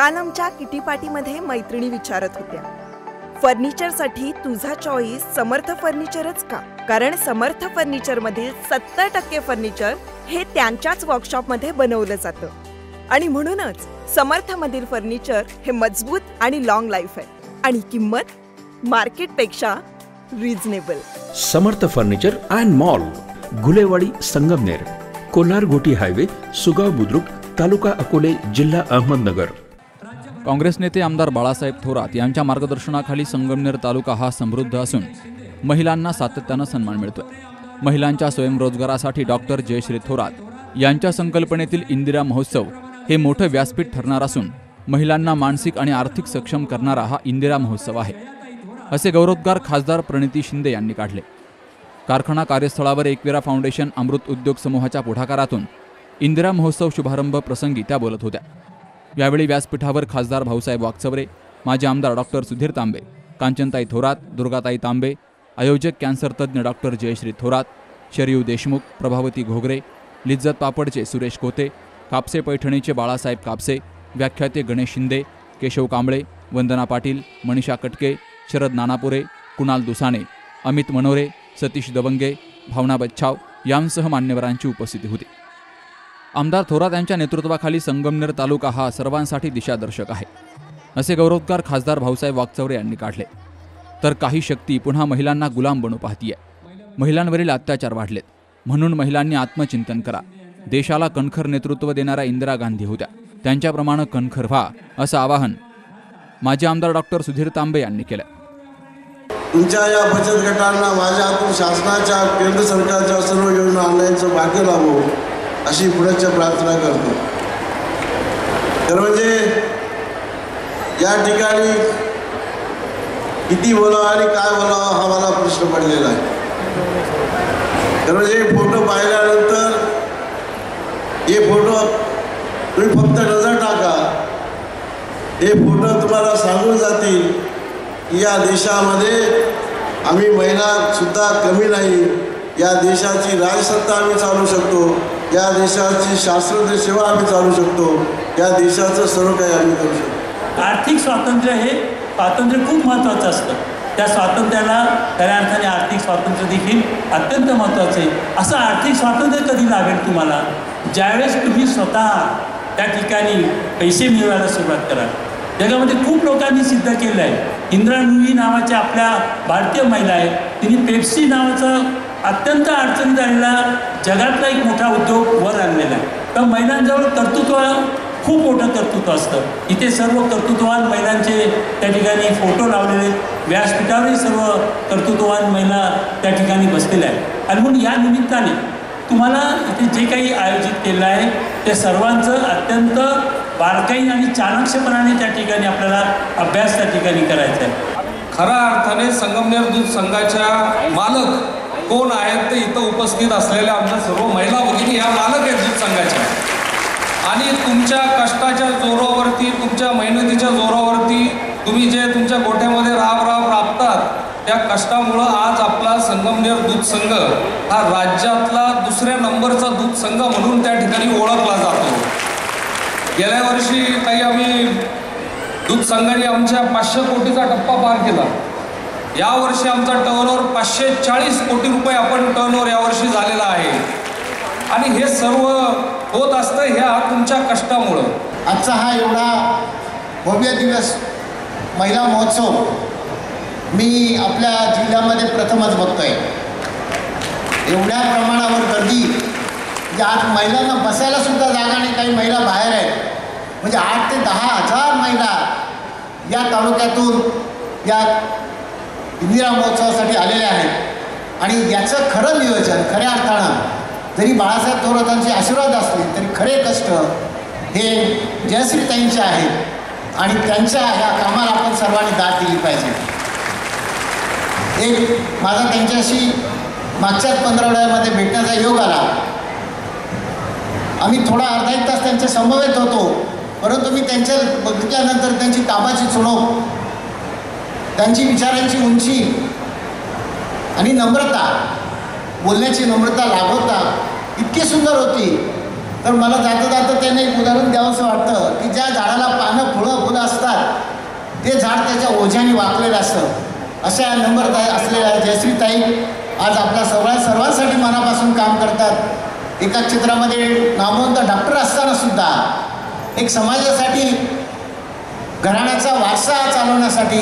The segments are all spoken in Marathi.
काल आमच्या किटी पार्टीमध्ये मैत्रिणी विचारत होत्या, फर्निचरसाठी तुझा चॉईस समर्थ फर्निचरच का? कारण समर्थ फर्निचर मधील 70% फर्निचर हे त्यांच्याच वर्कशॉपमध्ये बनवलं जातं आणि म्हणूनच समर्थ मधील फर्निचर हे मजबूत आणि लॉंग लाईफ आहे आणि किंमत मार्केटपेक्षा reasonable. Samarth furniture and mall, Gulewadi, Sangamner, Kolhar गोटी हायवे, सुगाव बुद्रुक, तालुका अकोले, जिल्हा अहमदनगर. काँग्रेस नेते आमदार बाळासाहेब थोरात यांच्या मार्गदर्शनाखाली संगमनेर तालुका हा समृद्ध असून महिलांना सातत्यानं सन्मान मिळतोय. महिलांच्या स्वयंरोजगारासाठी डॉक्टर जयश्री थोरात यांच्या संकल्पनेतील इंदिरा महोत्सव हे मोठं व्यासपीठ ठरणार असून महिलांना मानसिक आणि आर्थिक सक्षम करणारा हा इंदिरा महोत्सव आहे, असे गौरवोद्गार खासदार प्रणिती शिंदे यांनी काढले. कारखाना कार्यस्थळावर एकविरा फाउंडेशन अमृत उद्योग समूहाच्या पुढाकारातून इंदिरा महोत्सव शुभारंभ प्रसंगी त्या बोलत होत्या. यावेळी व्यासपीठावर खासदार भाऊसाहेब वागचौरे, माजी आमदार डॉक्टर सुधीर तांबे, कांचनताई थोरात, दुर्गाताई तांबे, आयोजक कॅन्सर तज्ज्ञ डॉक्टर जयश्री थोरात, शरयू देशमुख, प्रभावती घोगरे, लिज्जत पापडचे सुरेश कोते, कापसे पैठणीचे बाळासाहेब कापसे, व्याख्याते गणेश शिंदे, केशव कांबळे, वंदना पाटील, मनीषा कटके, शरद नानापुरे, कुणाल दुसाने, अमित मनोरे, सतीश दबंगे, भावना बच्छाव यांसह मान्यवरांची उपस्थिती होती. आमदार थोरात यांच्या नेतृत्वाखाली संगमनेर तालुका हा सर्वांसाठी दिशादर्शक आहे, असे गौरवोद्गार खासदार भाऊसाहेब वागचौरे यांनी काढले. तर काही शक्ती पुन्हा महिलांना गुलाम बनू पाहतीये. महिलांवरील अत्याचार वाढलेत, म्हणून महिलांनी आत्मचिंतन करा. देशाला कणखर नेतृत्व देणाऱ्या इंदिरा गांधी होत्या, त्यांच्याप्रमाणे कणखर व्हा, असं आवाहन माजी आमदार डॉक्टर सुधीर तांबे यांनी केलं. तुमच्या या बचत गटांना माझ्या हातून शासनाच्या, केंद्र सरकारच्या सर्व योजना आणण्याचं भाग्य लाभो अशी पुढच्या प्रार्थना करतो. तर म्हणजे या ठिकाणी किती बोलावं आणि काय बोलावं हा मला प्रश्न पडलेला आहे. तर म्हणजे फोटो पाहिल्यानंतर हे फोटो तुम्ही फक्त नजर टाका, हे फोटो तुम्हाला सांगून जातील की या देशामध्ये आम्ही महिलासुद्धा कमी नाही. या देशाची राजसत्ता आम्ही चालू शकतो, या देशाची शास्त्रोक्त सेवा आम्ही चालू शकतो, या देशाचं सर्व काही आम्ही करू शकतो. आर्थिक स्वातंत्र्य हे स्वातंत्र्य खूप महत्त्वाचं असतं. त्या स्वातंत्र्याला खऱ्या अर्थाने आर्थिक स्वातंत्र्य देखील अत्यंत महत्त्वाचं आहे. असं आर्थिक स्वातंत्र्य कधी लाभेल तुम्हाला, ज्यावेळेस तुम्ही स्वतः त्या ठिकाणी पैसे मिळवायला सुरुवात कराल. जगामध्ये खूप लोकांनी सिद्ध केलं आहे. इंदिरा नुई नावाच्या आपल्या भारतीय महिला आहेत, तिने पेप्सी नावाचा अत्यंत अडचणीत आलेला जगातला एक मोठा उद्योग वर आणलेला आहे. तर महिलांजवळ कर्तृत्व खूप मोठं कर्तृत्व असतं. इथे सर्व कर्तृत्ववान महिलांचे त्या ठिकाणी फोटो लावलेले, व्यासपीठावरही सर्व कर्तृत्ववान महिला त्या ठिकाणी बसलेल्या आहेत. आणि म्हणून या निमित्ताने तुम्हाला इथे जे काही आयोजित केलं आहे ते सर्वांचं अत्यंत बारकाईने आणि चाणक्षपणाने त्या ठिकाणी आपल्याला अभ्यास त्या ठिकाणी करायचा आहे. खऱ्या अर्थाने संगमनेर दूध संघाच्या मालक कोण आहेत ते इथं उपस्थित असलेल्या आमच्या सर्व महिला भगिनी या मालक आहेत दूध संघाच्या. आणि तुमच्या कष्टाच्या जोरावरती, तुमच्या मेहनतीच्या जोरावरती तुम्ही जे तुमच्या गोठ्यामध्ये राबतात, त्या कष्टामुळं आज आपला संगमनेर दूध संघ हा राज्यातला दुसऱ्या नंबरचा दूध संघ म्हणून त्या ठिकाणी ओळखला जातो. गेल्या वर्षी काही आम्ही दूध संघाने आमच्या 500 कोटीचा टप्पा पार केला. यावर्षी आमचा टर्नओव्हर 540 कोटी रुपये आपण टर्नओव्हर यावर्षी झालेला आहे. आणि हे सर्व होत असतं ह्या तुमच्या कष्टामुळं. आजचा हा एवढा भव्य दिवस महिला महोत्सव मी आपल्या जिल्ह्यामध्ये प्रथमच बघतोय. एवढ्या प्रमाणावर गर्दी, म्हणजे आज महिलांना बसायला सुद्धा जागा नाही, काही महिला बाहेर आहेत. म्हणजे 8 ते 10 हजार महिला या तालुक्यातून या इंदिरा महोत्सवासाठी आलेल्या आहेत. आणि याचं खरं नियोजन खऱ्या अर्थानं जरी बाळासाहेब थोरातांचे आशीर्वाद असले तरी खरे कष्ट हे जयश्रीताईंचे आहेत आणि त्यांच्या या कामाला आपण सर्वांनी दाद दिली पाहिजे. एक माझा त्यांच्याशी मागच्याच 15 भेटण्याचा योग आला. आम्ही थोडा अर्धा एक तास त्यांच्या समवेत होतो, परंतु मी त्यांच्या बघितल्यानंतर त्यांची कामाची चुणव, त्यांची विचारांची उंची आणि नम्रता, बोलण्याची नम्रता, लाघवता इतकी सुंदर होती तर मला जाता जाता त्यांना एक उदाहरण द्यावंसं वाटतं की ज्या झाडाला पानं फुलं असतात ते झाड त्याच्या ओझ्याने वाकलेलं असतं। अशा नंबरदार असलेल्या जयश्रीताई आज आपल्या सर्वांसाठी मनापासून काम करतात। एका क्षेत्रामध्ये नामवंत डॉक्टर असताना सुद्धा एक समाजासाठी घराण्याचा वारसा चालवण्यासाठी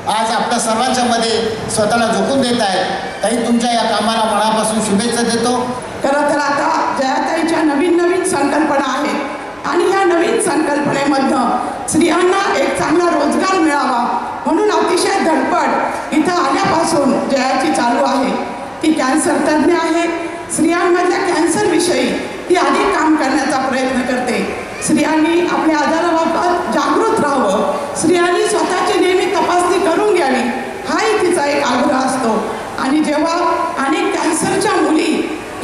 आज आपल्या सर्वांच्या मध्ये स्वतःला झोकून देत आहेत। ताई, तुमच्या या कामाला मनापासून शुभेच्छा देतो। खरं तर आता जयाताईच्या नवीन संकल्पना आहेत आणि या नवीन संकल्पनेमधनं स्त्रियांना एक चांगला रोजगार मिळावा म्हणून अतिशय धडपड इथं आल्यापासून जयाची चालू आहे। ती कॅन्सर तज्ज्ञ आहे। स्त्रियांमधल्या कॅन्सरविषयी ती अधिक काम करण्याचा प्रयत्न करते। स्त्रियांनी आपल्या आजाराबाबत जागृत राहावं, स्त्रियांनी स्वतःची नेहमी तपासणी करून घ्यावी हाही तिचा एक आग्रह असतो। आणि जेव्हा अनेक कॅन्सरच्या मुली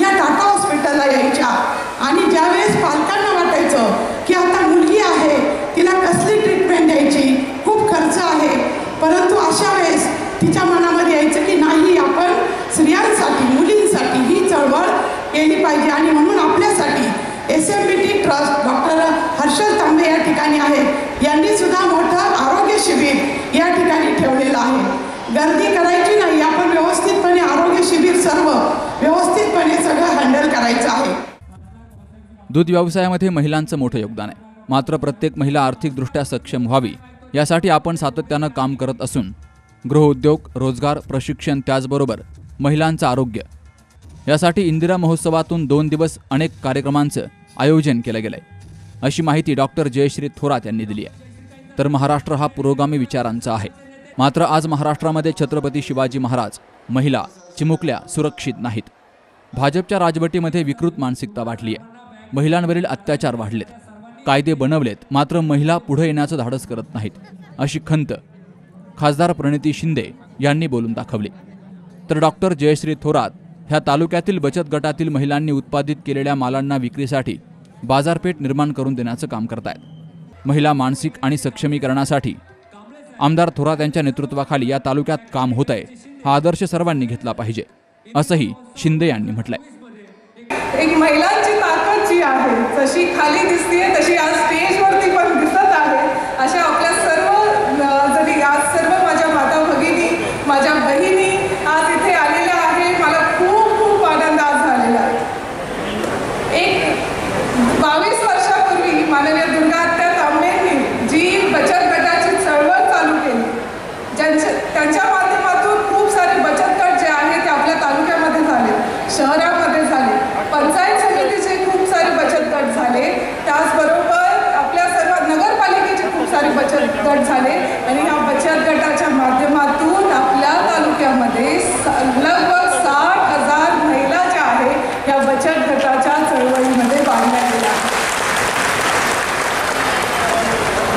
या टाटा हॉस्पिटलला यायच्या आणि ज्यावेळेस पालकांना वाटायचं की आता मुलगी आहे तिला कसली ट्रीटमेंट द्यायची, खूप खर्च आहे, परंतु अशा वेळेस तिच्या मनामध्ये यायचं की नाही, आपण स्त्रियांसाठी मुलींसाठी ही चळवळ केली पाहिजे। आणि म्हणून आपल्यासाठी SMBT ट्रस्ट डॉक्टर हर्षल तांबे या ठिकाणी आहेत, यांनी सुद्धा मोठं आरोग्य शिबिर या ठिकाणी ठेवलेलं आहे। गर्दी करायची नाही, आपण व्यवस्थितपणे आरोग्य शिबिर सर्व व्यवस्थितपणे सगळं हँडल करायचं आहे। दूध व्यवसायामध्ये महिलांचं मोठं योगदान आहे, मात्र प्रत्येक महिला आर्थिकदृष्ट्या सक्षम व्हावी यासाठी आपण सातत्यानं काम करत असून गृहउद्योग, रोजगार, प्रशिक्षण त्याचबरोबर महिलांचं आरोग्य यासाठी इंदिरा महोत्सवातून 2 दिवस अनेक कार्यक्रमांचं आयोजन केलं गेलंय, अशी माहिती डॉक्टर जयश्री थोरात यांनी दिली आहे। तर महाराष्ट्र हा पुरोगामी विचारांचा आहे, मात्र आज महाराष्ट्रामध्ये छत्रपती शिवाजी महाराज, महिला चिमुकल्या सुरक्षित नाहीत। भाजपच्या राजवटीमध्ये विकृत मानसिकता वाढली आहे, महिलांवरील अत्याचार वाढलेत, कायदे बनवलेत, मात्र महिला पुढे येण्याचं धाडस करत नाहीत, अशी खंत खासदार प्रणिती शिंदे यांनी बोलून दाखवली। तर डॉक्टर जयश्री थोरात ह्या तालुक्यातील बचत गटातील महिलांनी उत्पादित केलेल्या मालांना विक्रीसाठी बाजारपेठ निर्माण करून देण्याचं काम करतायत। महिला मानसिक आणि सक्षमीकरणासाठी आमदार थोरात यांच्या नेतृत्वाखाली या तालुक्यात काम होत आहे, हा आदर्श सर्वांनी घेतला पाहिजे, असंही शिंदे यांनी म्हटलंय। एक महिलांची ताकद जी आहे जशी खाली दिसते तशी आज स्टेजवरती पण दिसत आहे। अशा आपल्या सर्व जरी आज सर्व माझ्या माता भगिनी, माझ्या बहिणी आज इथे आलेल्या आहे, मला खूप खूप आनंद आज झालेला आहे। एक 22 वर्षापूर्वी माननीय दुर्गात्या तांबेंनी जी बचत गटाची चळवळ चालू केली, त्यांच्या माध्यमातून खूप सारे बचत गट जे आहेत ते आपल्या तालुक्यामध्ये झाले, शहरामध्ये झाले, पंचायत समितीचे खूप सारे बचत गट झाले, त्याचबरोबर आपल्या सर्व नगरपालिकेचे खूप सारे बचत गट झाले। आणि ह्या बचत गटाच्या माध्यमातून आपल्या तालुक्यामध्ये लगभग 60,000 महिला ज्या आहेत ह्या बचत गटाच्या चळवळीमध्ये बांधल्या गेल्या।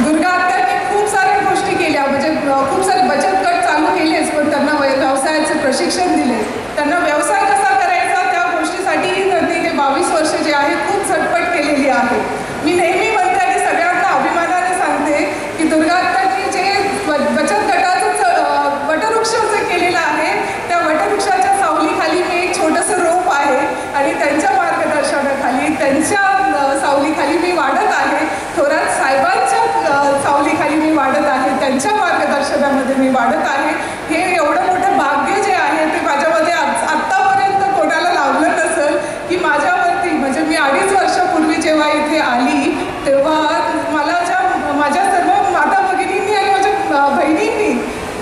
दुर्गात्यांनी खूप साऱ्या गोष्टी केल्या, म्हणजे खूप सारे बचत गट चालू केलेच, पण त्यांना व्यवसायाचे प्रशिक्षण दिले, त्यांना व्यवसाय कसा करायचा त्या गोष्टीसाठी त्यांनी ते 22 वर्ष जे आहेत खूप झटपट केलेली आहे। मी नेहमी म्हणते आणि सगळ्यांना अभिमानाने सांगते की दुर्गात्यांनी जे बचत गटाचं वटवृक्ष जे केलेलं आहे त्या वटवृक्षाच्या सावलीखाली मी एक छोटंसं रोप आहे आणि त्यांच्या मार्गदर्शनाखाली, त्यांच्या सावलीखाली मी वाढत आहे, थोरात साहेबांच्या सावलीखाली मी वाढत आहे, त्यांच्या मार्गदर्शनामध्ये मी वाढत आहे। हे एवढं मोठं भाग्य जे आहे ते माझ्यामध्ये आत्तापर्यंत कोणाला लाभलं नसेल की माझ्यावरती, म्हणजे मी 2.5 वर्षापूर्वी जेव्हा इथे आली तेव्हा मला माझ्या सर्व माता भगिनींनी आणि माझ्या बहिणींनी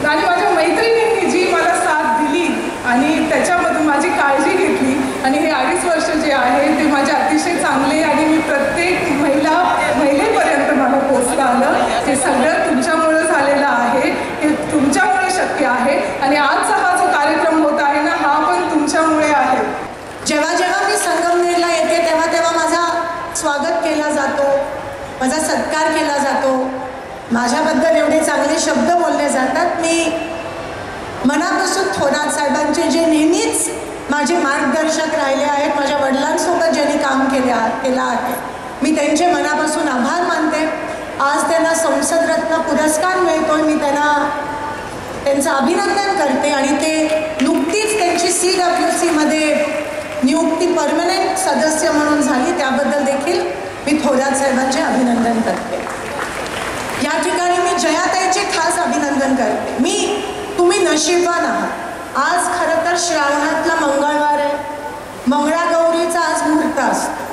आणि माझ्या मैत्रिणींनी जी मला साथ दिली आणि त्याच्यामधून माझी काळजी घेतली आणि हे 2.5 वर्ष जे आहे ते माझे अतिशय चांगले आणि मी प्रत्येक महिलेपर्यंत मला पोचता आलं, हे सगळं तुमच्यामुळे झालेलं आहे, हे तुमच्यामुळे शक्य आहे। आणि आजचा हा जो कार्यक्रम होत आहे ना हा पण तुमच्यामुळे आहे। जेव्हा जेव्हा मी संगमनेरला येते तेव्हा तेव्हा माझा स्वागत केला जातो, माझा सत्कार केला जातो, माझ्याबद्दल एवढे चांगले शब्द बोलले जातात। मी मनापासून थोरात साहेबांचे जे नेहमीच माझे मार्गदर्शक राहिले आहेत, माझ्या वडिलांसोबत ज्यांनी काम केलं आहे, मी त्यांचे मनापासून आभार मानते। आज त्यांना संसद रत्न पुरस्कार मिळतोय, मी त्यांचं अभिनंदन करते आणि ते नुकतीच त्यांची CWC मध्ये नियुक्ती परमनंट सदस्य म्हणून झाली त्याबद्दल देखील मी थोरात साहेबांचे अभिनंदन करते. या ठिकाणी मी जयाताईचे खास अभिनंदन करते. तुम्ही नशीबवान आहात. आज खरं तर श्रावणातला मंगळवार आहे. मंगळागौरीचा आज मुहूर्त असतो.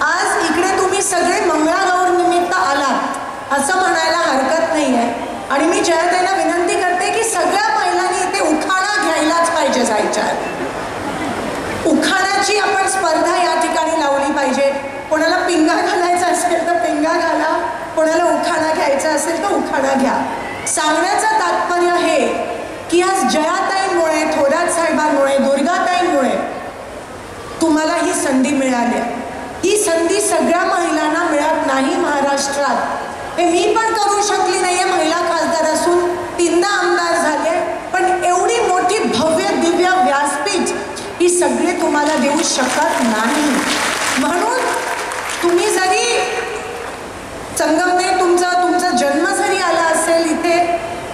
आज इकडे तुम्ही सगळे मंगळागौर निमित्त आलात असं म्हणायला हरकत नाही आहे. आणि मी जयाताईला विनंती करते की सगळ्या महिलांनी इथे उखाणा घ्यायलाच पाहिजे. जायच्या उखाणाची आपण स्पर्धा या ठिकाणी लावली पाहिजे. कोणाला पिंगा घालायचा असेल तर पिंगा घाला, कोणाला उखाणा घ्यायचा असेल तर उखाणा घ्या. सांगण्याचं तात्पर्य हे की आज जयाताईंमुळे, थोरात साहेबांमुळे, दुर्गाताईंमुळे तुम्हाला ही संधी मिळाली. ही संधी सगळ्या महिलांना मिळत नाही महाराष्ट्रात. हे मी पण करू शकली नाहीये महिला खासदार असून, 3दा आमदार झाले, पण एवढी मोठी भव्य दिव्य व्यासपीठ ही सगळे तुम्हाला देऊ शकत नाही. म्हणून तुम्ही जरी संगमनेर तुमचा जन्म जरी आला असेल इथे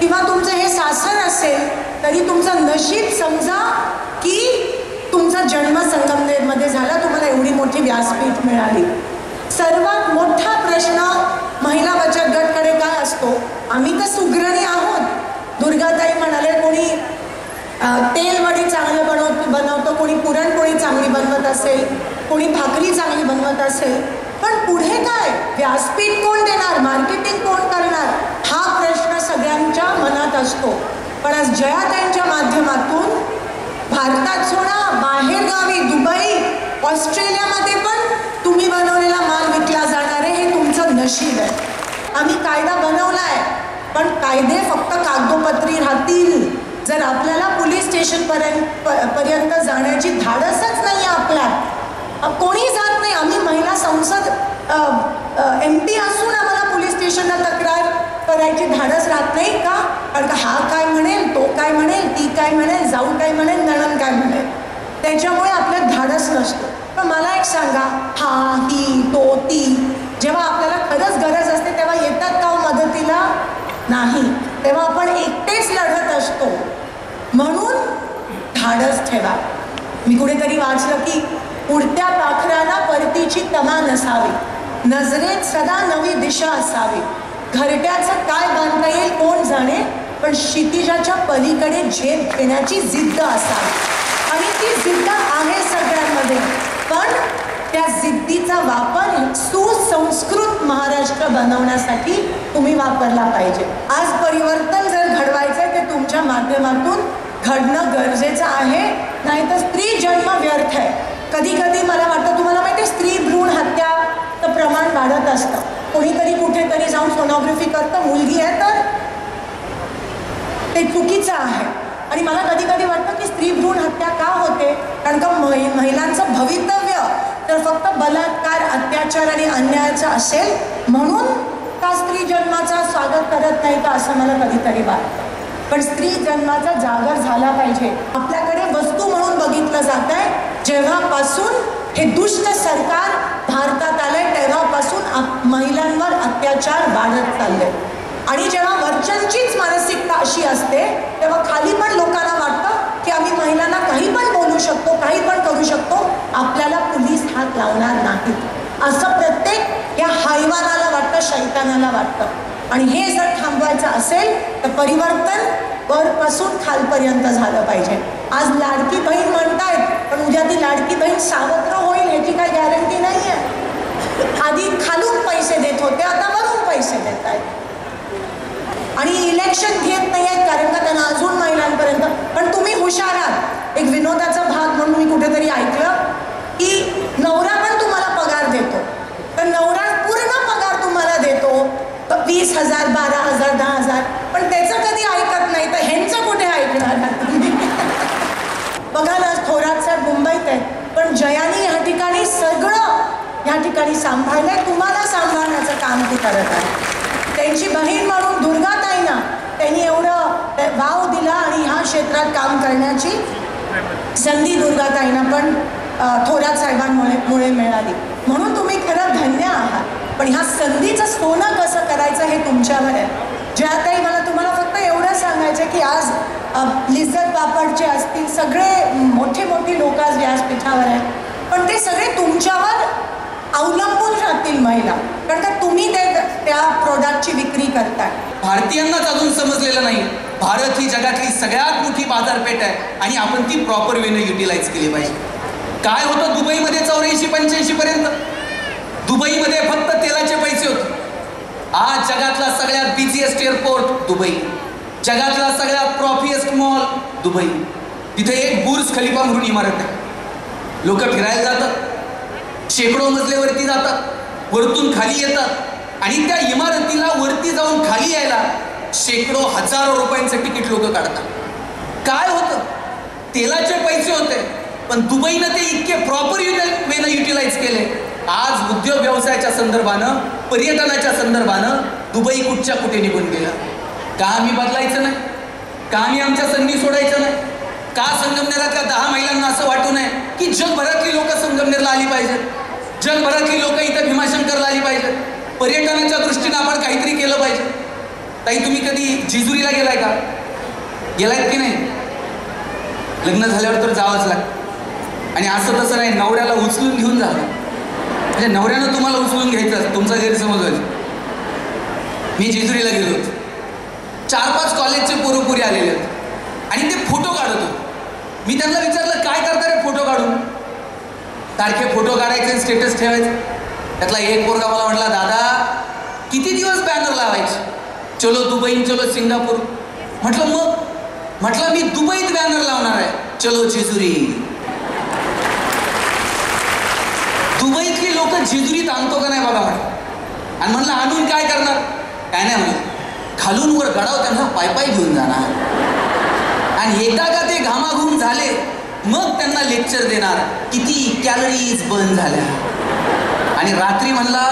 किंवा तुमचं हे सासर असेल तरी तुमचं नशीब समजा की तुमचा जन्म संगमनेरमध्ये झाला, तुम्हाला एवढी मोठी व्यासपीठ मिळाली. सर्वात मोठा प्रश्न महिला बचत गटकडे काय असतो? आम्ही तर सुग्रणी आहोत. दुर्गाताई म्हणाले कोणी तेलवडी चांगलं बनवतो, कोणी पुरणपोळी चांगली बनवत असेल, कोणी भाकरी चांगली बनवत असेल, पण पुढे काय? व्यासपीठ कोण देणार? मार्केटिंग कोण करणार? हा प्रश्न सगळ्यांच्या मनात असतो. पण आज जयाताईंच्या माध्यमातून भारतात सोडा, बाहेरगावी दुबई, ऑस्ट्रेलियामध्ये पण तुम्ही बनवलेला माल विकला जाणार आहे. हे तुमचं नशीब आहे. आम्ही कायदा बनवला आहे, पण कायदे फक्त कागदोपत्री राहतील. जर आपल्याला पोलीस स्टेशनपर्यंत जाण्याची धाडसच नाही आहे आपल्यात, कोणी जात नाही. आम्ही महिला संसद MP असून आम्हाला पोलीस स्टेशनला तक्रार करायची धाडस राहत नाही का? कारण का हा काय म्हणेल, तो काय म्हणेल, ती काय म्हणेल, जाऊ काय म्हणेल, नणन काय म्हणेल, त्याच्यामुळे आपल्यात धाडस नसतो. पण मला एक सांगा, हा, ही, तो, ती, जेव्हा आपल्याला खरंच गरज असते तेव्हा येतात का मदतीला? नाही. तेव्हा आपण एकटेच लढत असतो. म्हणून धाडस ठेवा. मी कुठेतरी वाचलं की उडत्या पाखराला परतीची तमा नसावी, नजरेत सदा नवी दिशा असावी, घरट्याचं काय बांधता येईल कोण जाणे, पण क्षितिजाच्या पलीकडे झेप घेण्याची जिद्द असावी. आणि ती जिद्द आहे सगळ्यांमध्ये, पण त्या जिद्दीचा वापर सुसंस्कृत महाराष्ट्र बनवण्यासाठी तुम्ही वापरला पाहिजे. आज परिवर्तन जर घडवायचं ते तुमच्या माध्यमातून घडणं गरजेचं आहे, नाही तर स्त्री जन्म व्यर्थ आहे. कधी कधी मला वाटतं, तुम्हाला माहिती आहे स्त्री भ्रूण हत्याचं प्रमाण वाढत असतं. कोणीतरी कुठेतरी जाऊन सोनोग्राफी करतं, मुलगी आहे तर ते चुकीचं आहे. आणि मला कधी कधी वाटतं की स्त्री भ्रूण हत्या का होते? कारण का महिलांचं भवितव्य तर फक्त बलात्कार, अत्याचार आणि अन्यायाचं असेल म्हणून का स्त्री जन्माचा स्वागत करत नाही का असं मला कधीतरी वाटतं. पण स्त्री जन्माचा जागर झाला पाहिजे. आपल्याकडे वस्तू म्हणून बघितलं जात आहे. जेव्हापासून हे दुष्ट सरकार भारतात आलंय तेव्हापासून महिलांवर अत्याचार वाढत चालले. आणि जेव्हा वरच्यांचीच मानसिकता अशी असते तेव्हा खाली पण लोकांना वाटतं की आम्ही महिलांना काही पण बोलू शकतो, काही पण करू शकतो, आपल्याला पोलीस हात लावणार नाही असं प्रत्येक या हैवानाला वाटतं, शैतानाला वाटतं. आणि हे जर थांबवायचं असेल तर परिवर्तन वरपासून खालपर्यंत झालं पाहिजे. आज लाडकी बहीण म्हणतायत, पण उद्या ती लाडकी बहीण सावत्र होईल ह्याची काही गॅरंटी नाही आहे. आधी खालून पैसे देत होते, आता वरून पैसे देत आहेत. आणि इलेक्शन घेत नाही आहेत कारण का त्यांना अजून महिलांपर्यंत. पण तुम्ही हुशार आहात. एक विनोदाचा भाग म्हणून मी कुठेतरी ऐकलं की नवरा पण तुम्हाला पगार देतो, तर नवरा पूर्ण पगार तुम्हाला देतो 20,000, 12,000, 10,000, पण त्याचं कधी ऐकत नाही, तर ह्यांचं कुठे ऐकणार? बघा ना, थोरात साहेब मुंबईत आहेत, पण जयानी या ठिकाणी सगळं या ठिकाणी सांभाळलंय. तुम्हाला सांभाळण्याचं काम ती करत आहे. त्यांची बहीण म्हणून दुर्गाताईंना त्यांनी एवढं वाव दिला आणि ह्या क्षेत्रात काम करण्याची संधी दुर्गाताईंना पण थोरात साहेबांमुळे मिळाली. म्हणून तुम्ही खरं धन्य आहात. पण ह्या संधीचं सोनं कसं करायचं हे तुमच्यावर आहे. जयाताई, मला तुम्हाला फक्त एवढं सांगायचं की आज लिज्जत पापडचे असतील, सगळे मोठे मोठे लोक आज व्यासपीठावर आहेत, पण ते सगळे तुमच्यावर अवलंबून राहतील महिला, कारण का तुम्ही त्या प्रोडक्टची विक्री करताय. भारतीयांनाच अजून समजलेलं नाही, भारत ही जगातली सगळ्यात मोठी बाजारपेठ आहे आणि आपण ती प्रॉपर वेने युटिलाइज केली पाहिजे. काय होतं दुबईमध्ये 84-85 पर्यंत दुबईमध्ये फक्त तेलाचे पैसे होते. आज जगातला सगळ्यात बिझीएस्ट एअरपोर्ट दुबई, जगातला सगळ्यात प्रॉफिएस्ट मॉल दुबई, तिथे एक बुर्ज खलिफा म्हणून इमारत आहे. लोक फिरायला जातात, शेकडो मजलेवरती जातात, वरतून खाली येतात आणि त्या इमारतीला वरती जाऊन खाली यायला शेकडो हजारो रुपयांचं तिकीट लोक काढतात. काय होतं, तेलाचे पैसे होते, पण दुबईनं ते इतके प्रॉपर वेनं युटिलाइज केले. आज उद्योग व्यवसायाच्या संदर्भानं, पर्यटनाच्या संदर्भानं दुबई कुठच्या कुठे निघून गेला. का आम्ही बदलायचं नाही? का आम्ही आमच्या संधी सोडायचं नाही? का संगमनेरातल्या 10 महिलांना असं वाटू नये की जगभरातली लोक संगमनेरला आली पाहिजेत, जगभरातली लोक इथं भीमाशंकरला आली पाहिजेत, पर्यटनाच्या दृष्टीनं आपण काहीतरी केलं पाहिजे. ताई, तुम्ही कधी जेजुरीला गेलाय का? गेलायत की नाही? लग्न झाल्यावर तर जावंच लागतं. आणि असं तसं नाही, नवऱ्याला उचलून घेऊन जावं, म्हणजे नवऱ्यानं तुम्हाला उचलून घ्यायचं, तुमचा गैरसमज व्हायचा. मी जेजुरीला गेलो होतो, 4-5 कॉलेजचे पोरं आलेले होते आणि ते फोटो काढत होते. मी त्यांना विचारलं, काय करता रे फोटो काढून? सारखे फोटो काढायचे, स्टेटस ठेवायचे. त्यातला एक पोरगा मला म्हटला, दादा किती दिवस बॅनर लावायचे, चलो दुबई, चलो सिंगापूर. म्हटलं मग? म्हटलं मी दुबईत बॅनर लावणार आहे, चलो जेजुरी. दुबईतली लोक जेजुरीत आणतो का नाही बघा म्हटलं. आणि म्हणलं आणून काय करणार? काय नाही म्हणलं, खालून वर गडाव त्यांना पायपाय घेऊन जाणार आणि एकदा का ते घामाघूम झाले मग त्यांना लेक्चर देणार किती कॅलरीज बर्न झाल्या. आणि रात्री म्हणला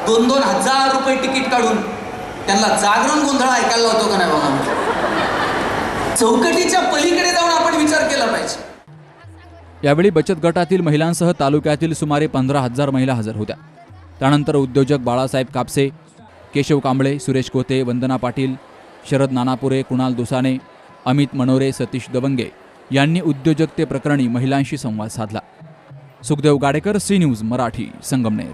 2-2 हजार रुपये तिकीट काढून त्यांना जागरण गोंधळ ऐकायला होतो का नाही बघा. चौकटीच्या पलीकडे जाऊन आपण विचार केला पाहिजे. यावेळी बचत गटातील महिलांसह तालुक्यातील सुमारे 15,000 महिला हजर होत्या. त्यानंतर उद्योजक बाळासाहेब कापसे, केशव कांबळे, सुरेश कोते, वंदना पाटील, शरद नानापुरे, कुणाल दुसाने, अमित मनोरे, सतीश दवंगे यांनी उद्योजकतेप्रकरणी महिलांशी संवाद साधला. Sukhdev Gadekar, C news Marathi, Sangamner.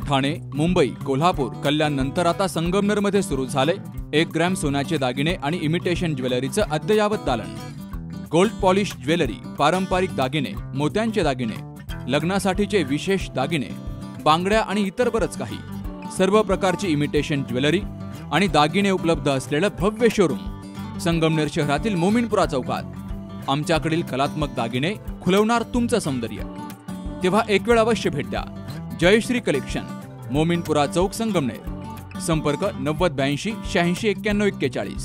ठाणे, मुंबई, कोल्हापूर, कल्याण नंतर आता संगमनेरमध्ये सुरू झाले 1 ग्रॅम सोन्याचे दागिने आणि इमिटेशन ज्वेलरीचं अद्ययावत दालन. गोल्ड पॉलिश ज्वेलरी, पारंपरिक दागिने, मोत्यांचे दागिने, लग्नासाठीचे विशेष दागिने, बांगड्या आणि इतर बरंच काही. सर्व प्रकारची इमिटेशन ज्वेलरी आणि दागिने उपलब्ध असलेलं भव्य शोरूम संगमनेर शहरातील मोमीनपुरा चौकात. आमच्याकडील कलात्मक दागिने खुलवणार तुमचं सौंदर्य. तेव्हा एक वेळ अवश्य भेट द्या. जयश्री कलेक्शन, मोमीनपुरा चौक, संगमनेर. संपर्क 9082 86 91 41.